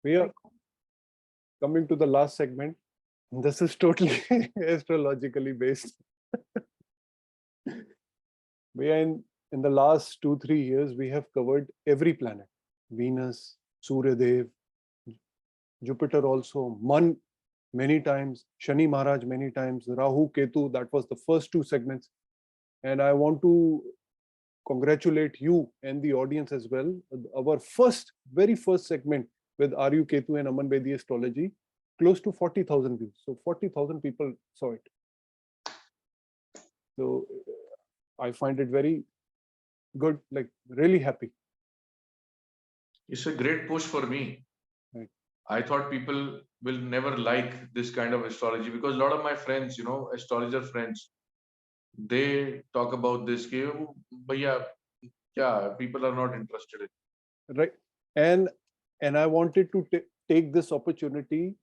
We are coming to the last segment. This is totally astrologically based. We are in the last 2-3 years, we have covered every planet. Venus, Surya Dev, Jupiter also, Man many times, Shani Maharaj many times, Rahu, Ketu, that was the first 2 segments. And I want to congratulate you and the audience as well. Our very first segment with Aryu Ketu and Aman Bedi Astrology, close to 40,000 views. So 40,000 people saw it. So I find it very good, like really happy. It's a great push for me. Right. I thought people will never like this kind of astrology because a lot of my friends, astrologer friends, they talk about this. But yeah, people are not interested in. Right. And I wanted to take this opportunity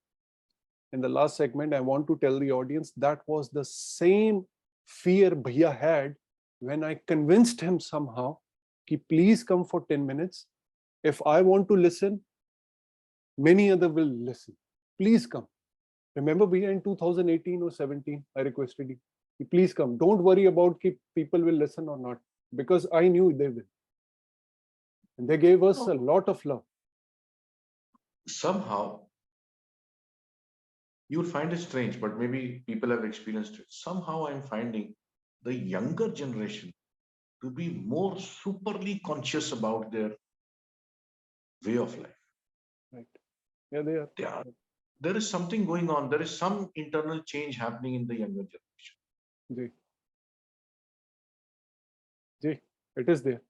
in the last segment. I want to tell the audience that was the same fear Bhaiya had when I convinced him somehow कि please come for 10 minutes. If I want to listen, many other will listen. Please come. Remember, Bhaiya, in 2018 or 17, I requested you, please come. Don't worry about if people will listen or not, because I knew they will. And they gave us a lot of love. Somehow, you'll find it strange, but maybe people have experienced it. Somehow I'm finding the younger generation to be more superly conscious about their way of life. Right. Yeah, they are. Yeah. There is something going on. There is some internal change happening in the younger generation. Ji. Ji, it is there.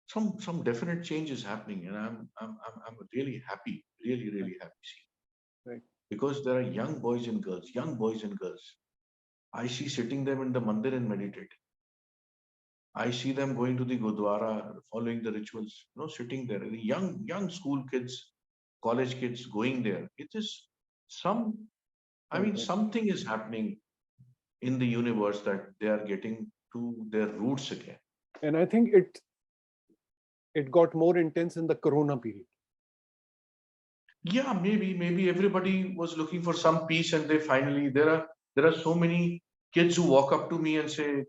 Some definite change is happening, and I'm really happy, really happy seeing. Right. Because there are young boys and girls. I see sitting them in the mandir and meditating. I see them going to the Gurdwara, following the rituals, sitting there. The young school kids, college kids going there. It is something is happening in the universe that they are getting to their roots again. And I think it got more intense in the Corona period. Yeah, maybe everybody was looking for some peace, and they finally there are so many kids who walk up to me and say,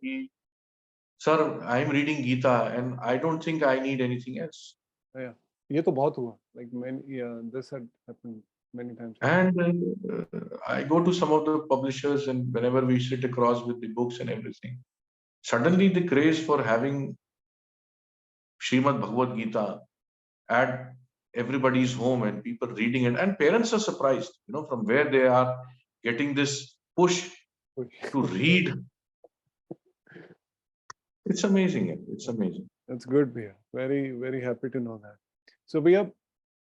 "Sir, I am reading Gita, and I don't think I need anything else." Yeah, ये तो बहुत हुआ. Like this had happened many times. And I go to some of the publishers, and whenever we sit across with the books and everything, suddenly the craze for having Srimad Bhagavad Gita at everybody's home and people reading it, and parents are surprised, from where they are getting this push to read. It's amazing. It's amazing. That's good, Bhaiya. Very happy to know that. So, Bhaiya,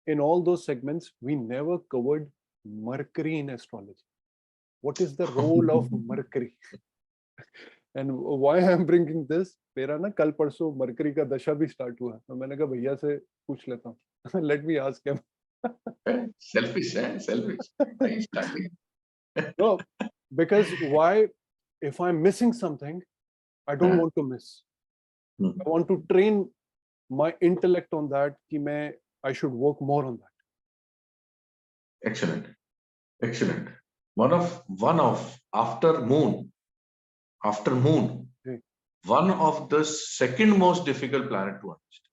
in all those segments, we never covered Mercury in astrology. What is the role of Mercury? And why I'm bringing this? मेरा ना कल परसों Mercury का दशा भी start हुआ. तो मैंने कहा भैया से पूछ लेता हूँ. Let me ask him. Selfish, selfish. No, because why? If I'm missing something, I don't want to miss. I want to train my intellect on that. कि I should work more on that. Excellent. One of after moon, Okay. one of the second most difficult planet to understand.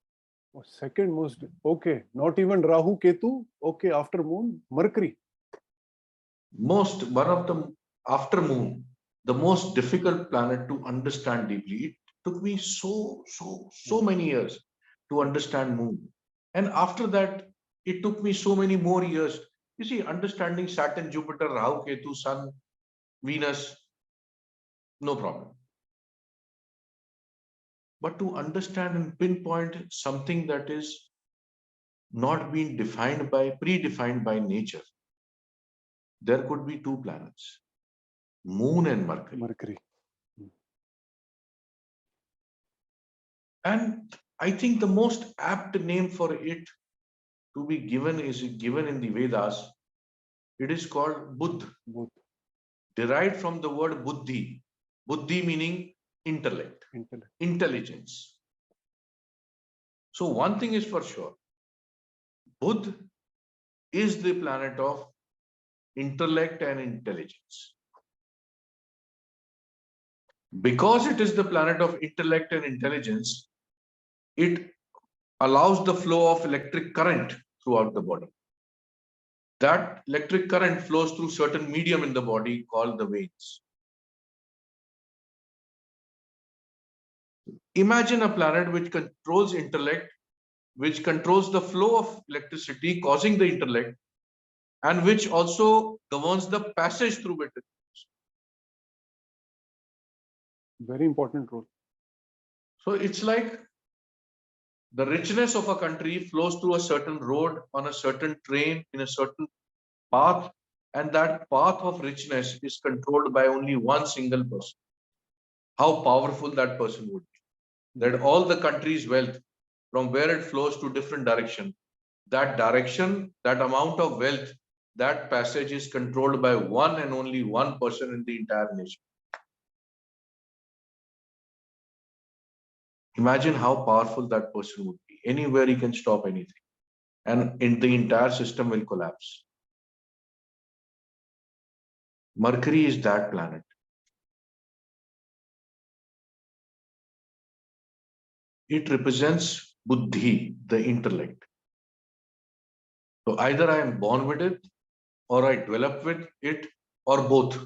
Oh, second most, okay, not even Rahu Ketu, okay, after moon, Mercury. One of the after moon, the most difficult planet to understand deeply. It took me so many years to understand moon, and after that, it took me so many more years. You see, understanding Saturn, Jupiter, Rahu, Ketu, Sun, Venus, no problem. But to understand and pinpoint something that is not being predefined by nature, there could be two planets, Moon and Mercury. And I think the most apt name for it to be given is given in the Vedas. It is called Buddh, derived from the word Buddhi. Buddhi meaning intellect, intelligence. So one thing is for sure, Buddh is the planet of intellect and intelligence. Because it is the planet of intellect and intelligence, it allows the flow of electric current throughout the body. That electric current flows through certain medium in the body called the veins. Imagine a planet which controls intellect, which controls the flow of electricity causing the intellect, and which also governs the passage through it. Very important role. So it's like the richness of a country flows through a certain road, on a certain train, in a certain path, and that path of richness is controlled by only one single person. How powerful that person would be. That all the country's wealth, from where it flows to different direction, that direction, that amount of wealth, that passage is controlled by one and only one person in the entire nation. Imagine how powerful that person would be. Anywhere he can stop anything, and the entire system will collapse. Mercury is that planet. It represents buddhi, the intellect. So either I am born with it, or I develop with it, or both,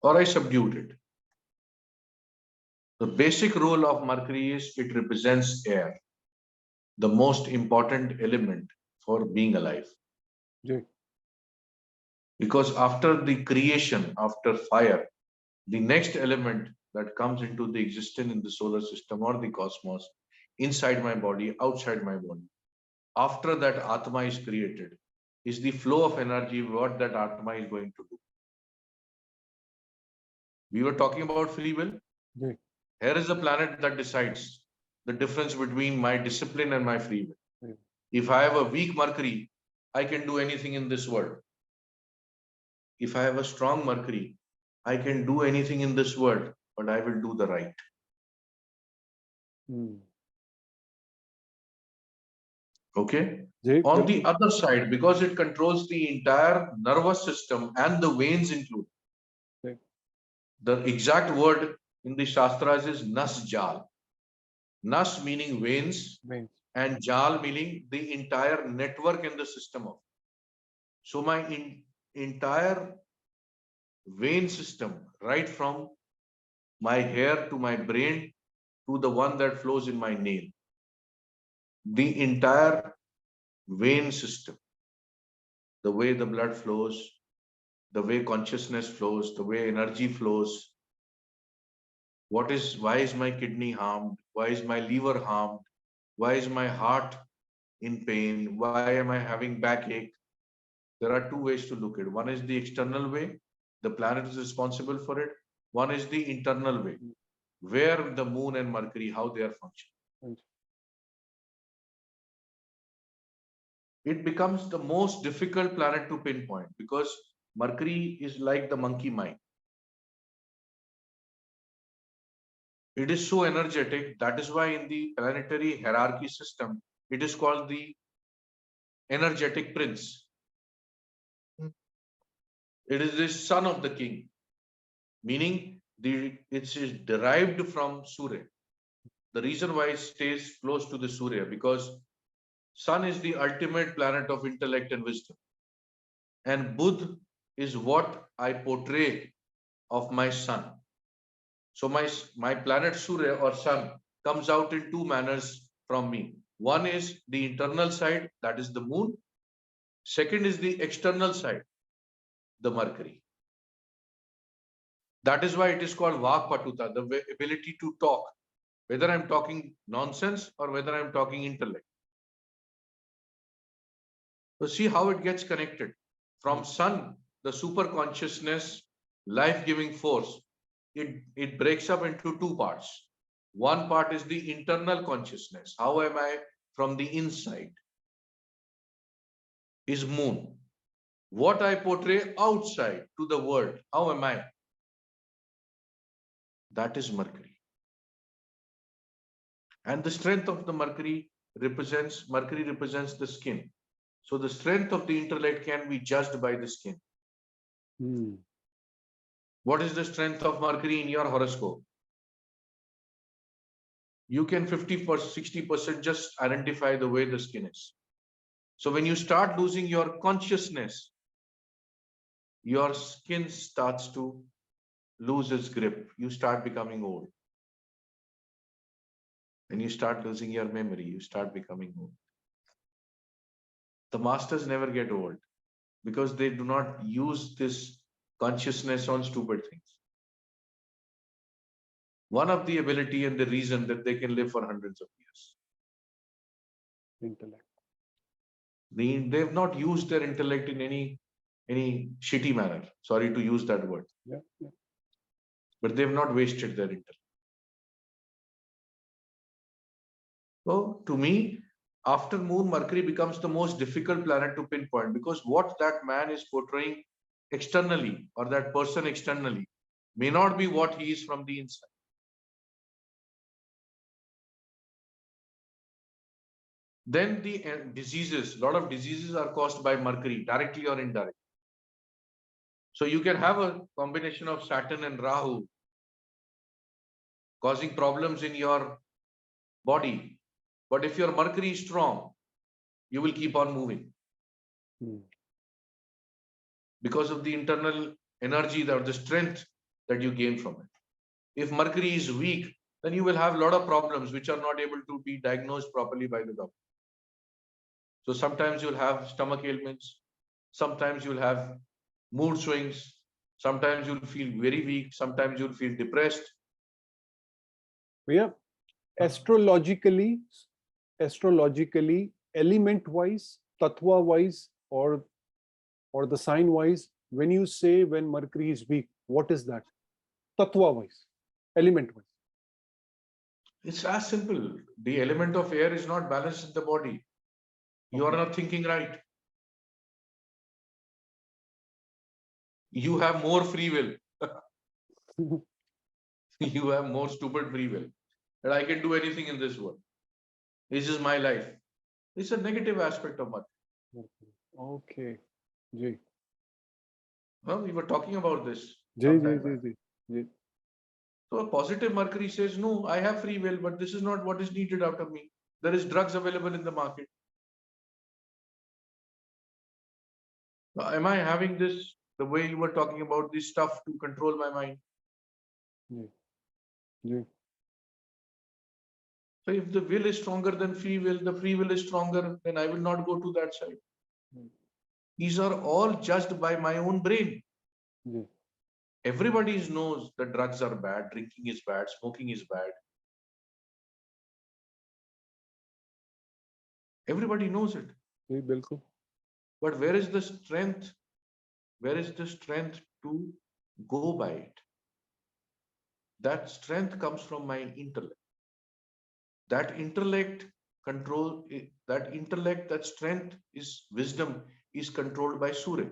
or I subdued it. The basic role of Mercury is it represents air, the most important element for being alive. Jay. Because after the creation, after fire, the next element that comes into the existence in the solar system or the cosmos, inside my body, outside my body, after that Atma is created, is the flow of energy, what that Atma is going to do. We were talking about free will. Jay. Here is a planet that decides the difference between my discipline and my free will. Yeah. If I have a weak Mercury, I can do anything in this world. If I have a strong Mercury, I can do anything in this world, but I will do the right. Okay. Jay, On the other side, because it controls the entire nervous system and the veins included. Okay. The exact word in the Shastras is nas jal. Nas meaning veins, and jal meaning the entire network in the system of. So my entire vein system, right from my hair to my brain to the one that flows in my nail, the entire vein system, the way the blood flows, the way consciousness flows, the way energy flows. Why is my kidney harmed? Why is my liver harmed? Why is my heart in pain? Why am I having backache? There are two ways to look at it. One is the external way, the planet is responsible for it. One is the internal way, where the moon and Mercury, how they are functioning. It becomes the most difficult planet to pinpoint because Mercury is like the monkey mind. It is so energetic. That is why in the planetary hierarchy system, it is called the energetic prince. It is the son of the king, meaning it is derived from Surya. The reason why it stays close to the Surya, because sun is the ultimate planet of intellect and wisdom. And Budh is what I portray of my sun. So my planet Surya or sun comes out in two manners from me. One is the internal side, that is the moon. Second is the external side, the Mercury. That is why it is called Vakpatuta, the ability to talk, whether I'm talking nonsense or whether I'm talking intellect. So see how it gets connected. From sun, the super consciousness, life-giving force, it breaks up into two parts. One part is the internal consciousness. How am I from the inside? Is moon. What I portray outside to the world, how am I? That is Mercury. And the strength of the Mercury represents the skin. So the strength of the intellect can be judged by the skin. What is the strength of Mercury in your horoscope? You can 50%, 60% just identify the way the skin is. So when you start losing your consciousness, your skin starts to lose its grip. You start becoming old. When you start losing your memory, you start becoming old. The masters never get old because they do not use this consciousness on stupid things. One of the ability and the reason that they can live for hundreds of years. Intellect. They've not used their intellect in any shitty manner. Sorry to use that word. Yeah, yeah. But they've not wasted their intellect. So to me, after Moon, Mercury becomes the most difficult planet to pinpoint because what that man is portraying externally or that person externally may not be what he is from the inside. Then the diseases, a lot of diseases are caused by Mercury, directly or indirectly. So you can have a combination of Saturn and Rahu causing problems in your body. But if your Mercury is strong, you will keep on moving. Because of the internal energy or the strength that you gain from it. If Mercury is weak, then you will have a lot of problems which are not able to be diagnosed properly by the doctor. So sometimes you'll have stomach ailments, sometimes you'll have mood swings, sometimes you'll feel very weak, sometimes you'll feel depressed. Yeah, astrologically, element wise, tattva wise, or the sign wise, when you say when Mercury is weak, what is that? Tattva wise, element wise. It's as simple. The element of air is not balanced in the body. You are not thinking right. You have more free will. You have more stupid free will. That I can do anything in this world. This is my life. It's a negative aspect of Mercury. Okay. Ji. Well, we were talking about this. Ji. So a positive Mercury says, no, I have free will, but this is not what is needed out of me. There is drugs available in the market. Am I having this, the way you were talking about this stuff to control my mind? Ji. So if the will is stronger than free will, the free will is stronger, then I will not go to that side. These are all judged by my own brain. Everybody knows that drugs are bad, drinking is bad, smoking is bad. Everybody knows it. But where is the strength? Where is the strength to go by it? That strength comes from my intellect. That intellect control, that strength is wisdom is controlled by Surya.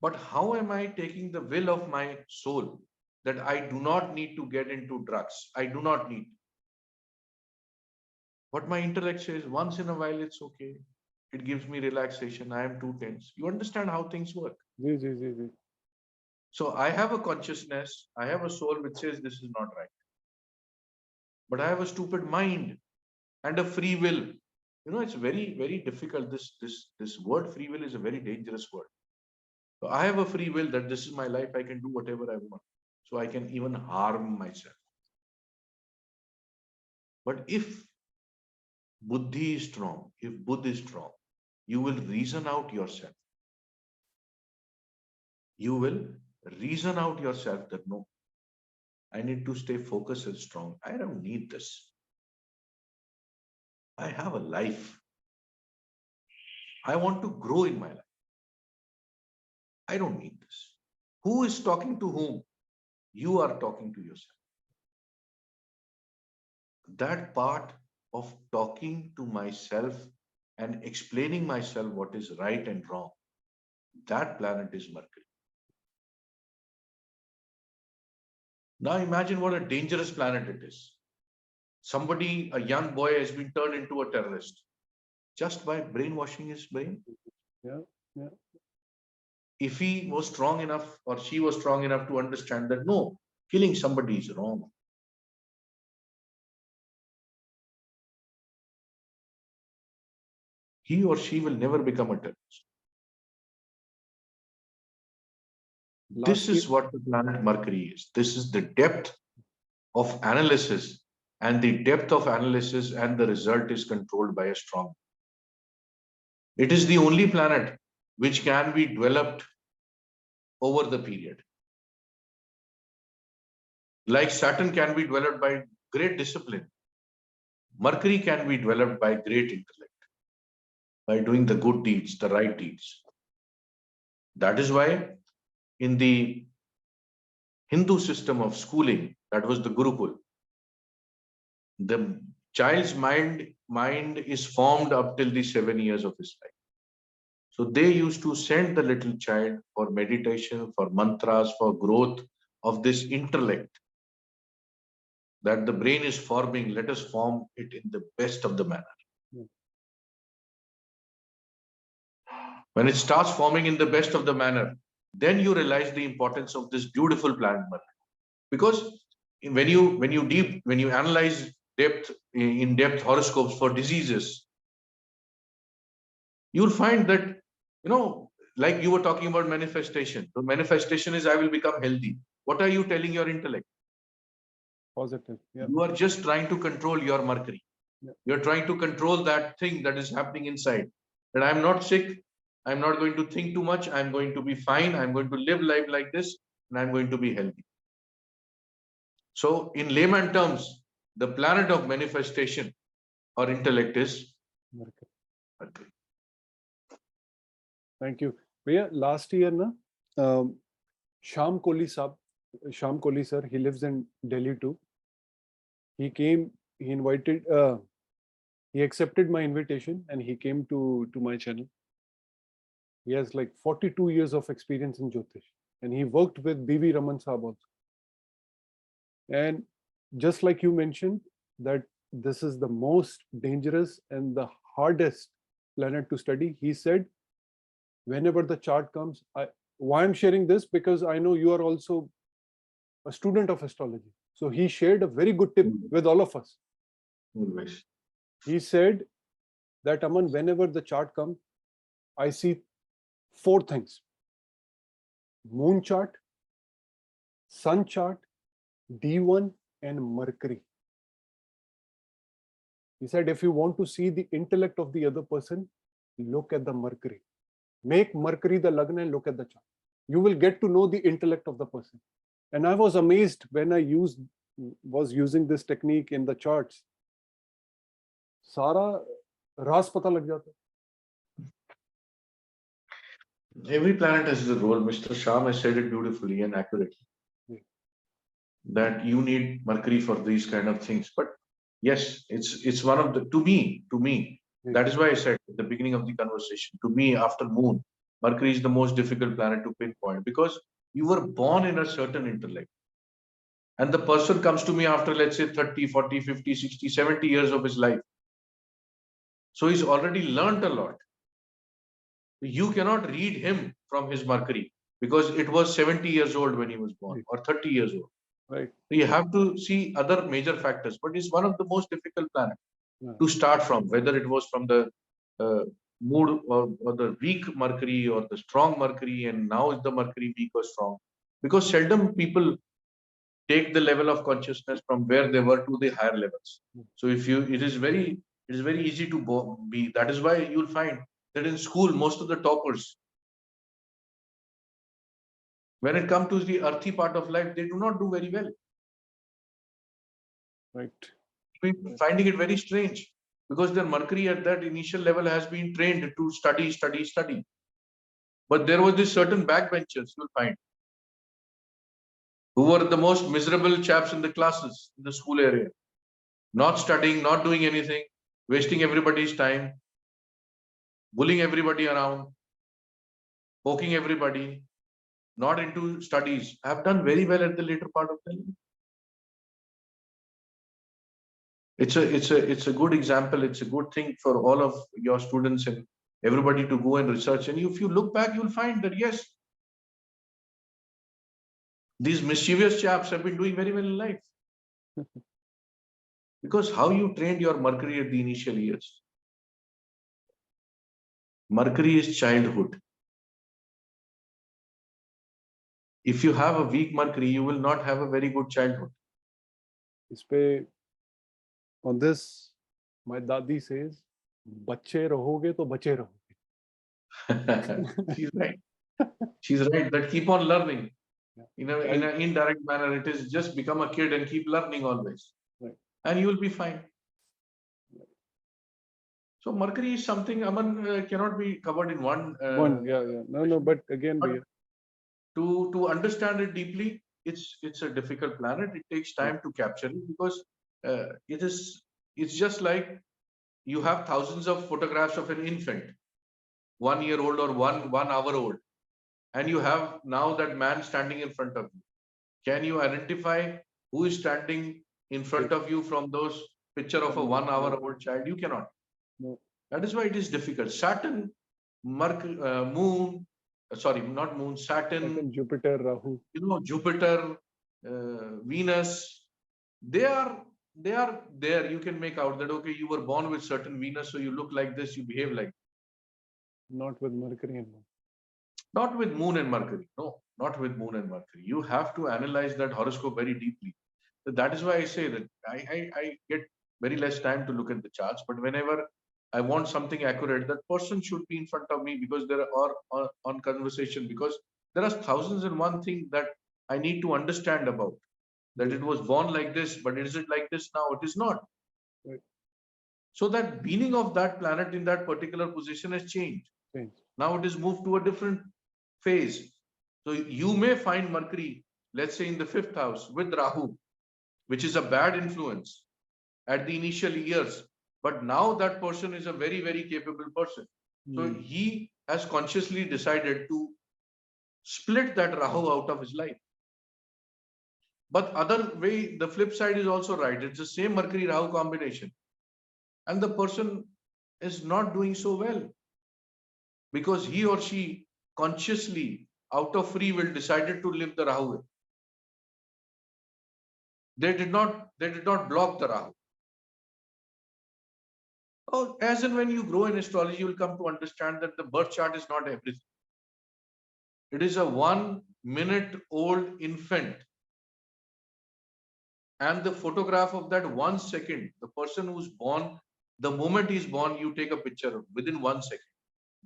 But how am I taking the will of my soul that I do not need to get into drugs? I do not need. What my intellect says, once in a while, it's okay. It gives me relaxation. I am too tense. You understand how things work? So I have a consciousness, I have a soul which says this is not right. But I have a stupid mind and a free will. You know, it's very, very difficult. This word free will is a very dangerous word. So I have a free will that this is my life. I can do whatever I want. So I can even harm myself. But if Buddhi is strong, if Buddha is strong, you will reason out yourself. You will reason out yourself that no, I need to stay focused and strong. I don't need this. I have a life. I want to grow in my life. I don't need this. Who is talking to whom? You are talking to yourself. That part of talking to myself and explaining myself what is right and wrong, that planet is Mercury. Now imagine what a dangerous planet it is. Somebody, a young boy, has been turned into a terrorist. just by brainwashing his brain. Yeah. Yeah. If he was strong enough or she was strong enough to understand that no, killing somebody is wrong, he or she will never become a terrorist. This Last year, is what the planet Mercury is. This is the depth of analysis, and the depth of analysis and the result is controlled by a strong. It is the only planet which can be developed over the period. Like Saturn can be developed by great discipline, Mercury can be developed by great intellect, by doing the good deeds, the right deeds. That is why in the Hindu system of schooling, that was the Gurukul, the child's mind is formed up till the 7 years of his life. So they used to send the little child for meditation, for mantras, for growth of this intellect that the brain is forming. Let us form it in the best of the manner. yeah, When it starts forming in the best of the manner, then you realize the importance of this beautiful planet Mercury. Because when you analyze in depth horoscopes for diseases, you'll find that, like you were talking about manifestation. The manifestation is I will become healthy. What are you telling your intellect? positive. Yeah. You are just trying to control your Mercury. Yeah. You're trying to control that thing that is happening inside. That I'm not sick. I'm not going to think too much. I'm going to be fine. I'm going to live life like this, and I'm going to be healthy. So, in layman terms, the planet of manifestation or intellect is Mercury. Mercury. Thank you. Bhaiya, last year, na, Sham Kohli sir, he lives in Delhi too. He came, he accepted my invitation and he came to my channel. He has like 42 years of experience in Jyotish and he worked with B.V. Raman Saab also. And just like you mentioned, that this is the most dangerous and the hardest planet to study, he said, whenever the chart comes, why I'm sharing this, because I know you are also a student of astrology. So he shared a very good tip with all of us. Always. He said that, Aman, whenever the chart comes, I see 4 things: moon chart, sun chart, D1, and Mercury. He said, if you want to see the intellect of the other person, look at the Mercury. Make Mercury the Lagna and look at the chart. You will get to know the intellect of the person. And I was amazed when I was using this technique in the charts. सारा राज पता लग जाता. Every planet has a role. Mr. Sham has said it beautifully and accurately. Yeah. That you need Mercury for these kind of things. But yes, it's one of the to me. Yeah. That is why I said at the beginning of the conversation. To me, after Moon, Mercury is the most difficult planet to pinpoint because you were born in a certain intellect. And the person comes to me after, let's say, 30, 40, 50, 60, 70 years of his life. So he's already learned a lot. You cannot read him from his Mercury because it was 70 years old when he was born or 30 years old. Right. So you have to see other major factors, but it's one of the most difficult planets to start from, whether it was from the mood or the weak Mercury or the strong Mercury, and now is the Mercury weak or strong? Because seldom people take the level of consciousness from where they were to the higher levels. So it is very easy to be. That is why you'll find that in school, most of the toppers, when it comes to the earthy part of life, they do not do very well. Right. We're finding it very strange because their Mercury at that initial level has been trained to study. But there was this certain backbenchers you'll find who were the most miserable chaps in the classes in the school area, not studying, not doing anything, wasting everybody's time, bullying everybody around, poking everybody, not into studies, have done very well at the later part of their life. It's a good example. It's a good thing for all of your students and everybody to go and research. And if you look back, you'll find that yes, these mischievous chaps have been doing very well in life. Because how you trained your Mercury at the initial years. Mercury is childhood. If you have a weak Mercury, you will not have a very good childhood. On this, my dadi says, "Bacche rahoge to bache rahoge." She's right. She's right. That keep on learning. Yeah. In an indirect manner, it is just become a kid and keep learning always. Right. And you will be fine. So Mercury is something, Aman, cannot be covered in one. No, but again, but to understand it deeply, it's a difficult planet. It takes time to capture it because it's just like you have thousands of photographs of an infant, 1 year old or 1 hour old, and you have now that man standing in front of you. Can you identify who is standing in front of you from those picture of a 1 hour old child? You cannot. No. That is why it is difficult. Saturn, Moon, sorry, not Moon, Saturn, Jupiter, Rahu. Jupiter, Venus, they are there. You can make out that okay, you were born with certain Venus, so you look like this, you behave like. Not with Mercury and Moon. Not with Moon and Mercury. No, not with Moon and Mercury. You have to analyze that horoscope very deeply. That is why I say that I get very less time to look at the charts, but whenever I want something accurate, that person should be in front of me because there are on conversation, because there are thousands and one thing that I need to understand about. That it was born like this, but is it like this now? It is not. Right. So that meaning of that planet in that particular position has changed. Now it is moved to a different phase. So you may find Mercury, let's say in the 5th house with Rahu, which is a bad influence at the initial years. But now that person is a very, very capable person. So he has consciously decided to split that Rahu out of his life. But other way, the flip side is also right. It's the same Mercury Rahu combination. And the person is not doing so well because he or she consciously, out of free will, decided to live the Rahu. They did not block the Rahu. Oh, as and when you grow in astrology, you will come to understand that the birth chart is not everything. It is a 1-minute-old infant. And the photograph of that 1 second, the person who's born, the moment he's born, you take a picture within 1 second.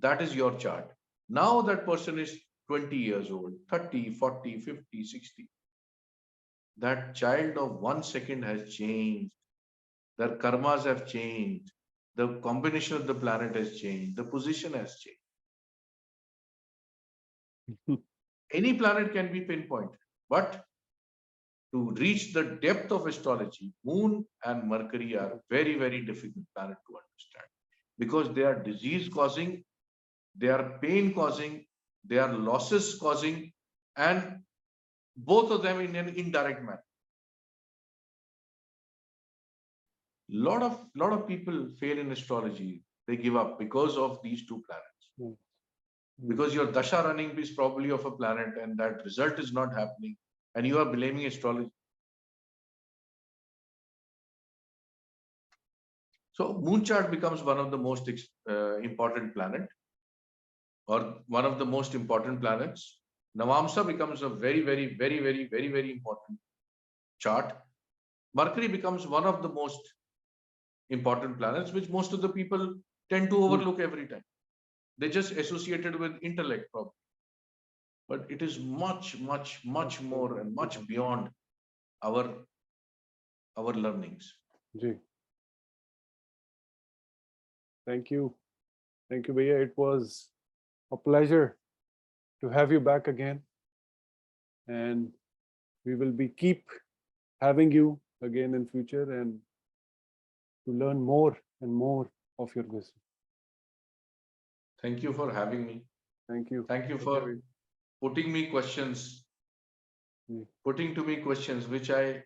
That is your chart. Now that person is 20 years old, 30, 40, 50, 60. That child of 1 second has changed. Their karmas have changed. The combination of the planet has changed. The position has changed. Any planet can be pinpointed, but to reach the depth of astrology, Moon and Mercury are very, very difficult planet to understand because they are disease causing, they are pain causing, they are losses causing, and both of them in an indirect manner. Lot of people fail in astrology. They give up because of these two planets. Because your dasha running is probably of a planet and that result is not happening and you are blaming astrology. So moon chart becomes one of the most important planet or one of the most important planets. Navamsa becomes a very, very, very, very, very, very important chart. Mercury becomes one of the most important planets, which most of the people tend to overlook every time. They just associate it with intellect probably. But it is much, much, much more and much beyond our learnings. Ji. Thank you. Thank you, Bhaiya. It was a pleasure to have you back again. And we will keep having you again in future and to learn more and more of your wisdom. Thank you for having me. Thank you. Thank you for putting me questions putting to me questions which I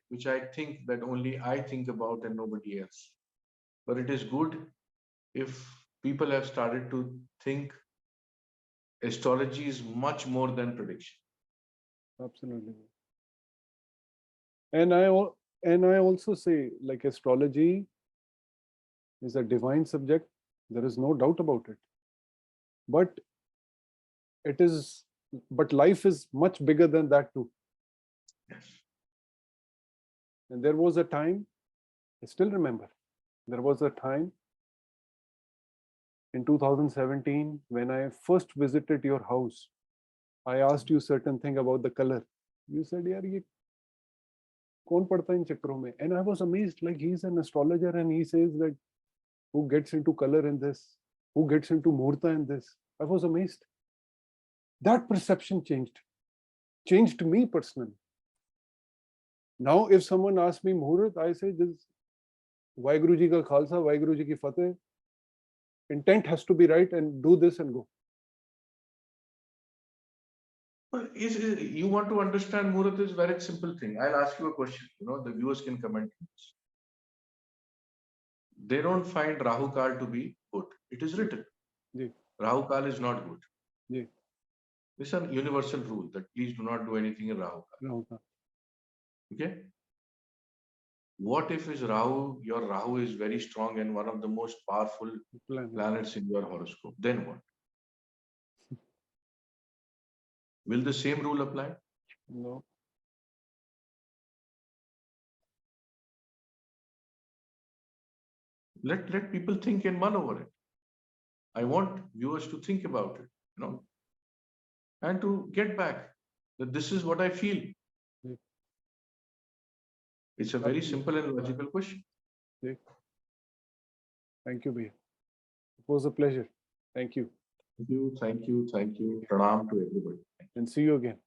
think that only I think about and nobody else. But it is good if people have started to think astrology is much more than prediction. Absolutely. And I also say, like, astrology is a divine subject. There is no doubt about it. But life is much bigger than that too. Yes. And there was a time, I still remember, there was a time in 2017 when I first visited your house. I asked you certain thing about the color. You said, "Yaar, ye kaun padta in chakron mein?" And I was amazed, like, he's an astrologer and he says that who gets into color in this, who gets into muhurta in this. I was amazed. That perception changed me personally. Now if someone asks me muhurat, I say this, Vaheguru Ji ka Khalsa, Vaheguru Ji ki Fateh. Intent has to be right, and do this and go. Well, you want to understand Murat is very simple thing. I'll ask you a question. The viewers can comment on this. They don't find Rahu Kal to be good. It is written. Ji. Rahu Kal is not good. Ji. This is a universal rule that please do not do anything in Rahu Kal. Rahu Kal. Okay. What if your Rahu is very strong and one of the most powerful planets in your horoscope? Then what? Will the same rule apply? No. Let people think and mull over it. I want viewers to think about it, and to get back that this is what I feel. It's a very simple and logical question. Thank you, Bhaiya. It was a pleasure. Thank you. Thank you. Pranam to everybody. And see you again.